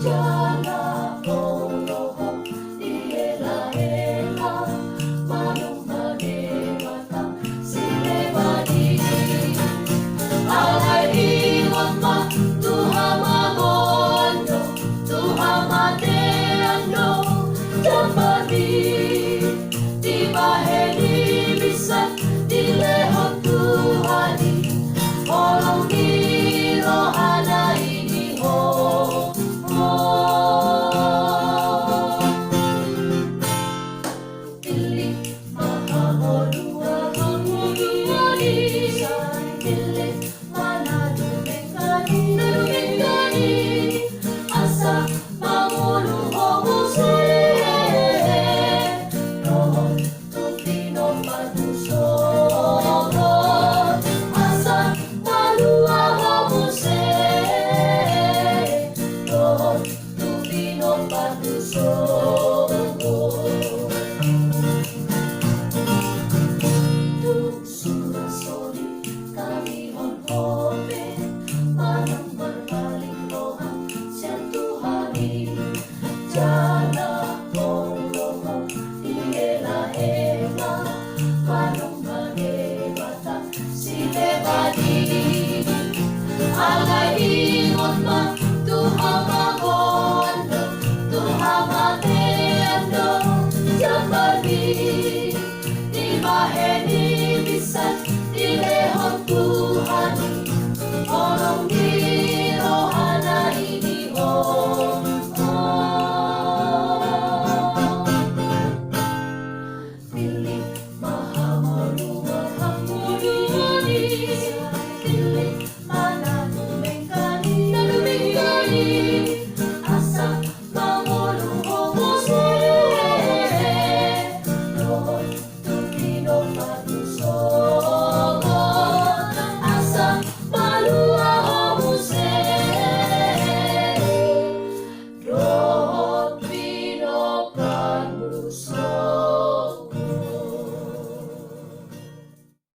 Jana Oloho Ela Ela Manum Badewata Silebadi Alay Iwama Tuhamagondo Tuhamateando Jambadi Tibaheni Bisat Dilehot Tuhani Olong di rohana ini ho Pilih mahamolua hamoluani Pilih mana dumengkani Asa mamolu homo sele Rohon tupino patusoro Asa malua homo sele Rohon tupino patusoro Surasoli kami honhobe Manang berpaling rohang sentuhani Jana Oloho Ela Ela Manung Badewata Silebadi Alay Iwama Tuhamagondo Tuhamateando Jambadi Tibaheni Bisat Dilehot Tuhani Olong di rohana ini ho Pilih mahamolua hamoluani Pilih mana dumengkani Asa mamolu homo sele Rohon tupino patusoro Asa malua homo sele Rohon tupino patusoro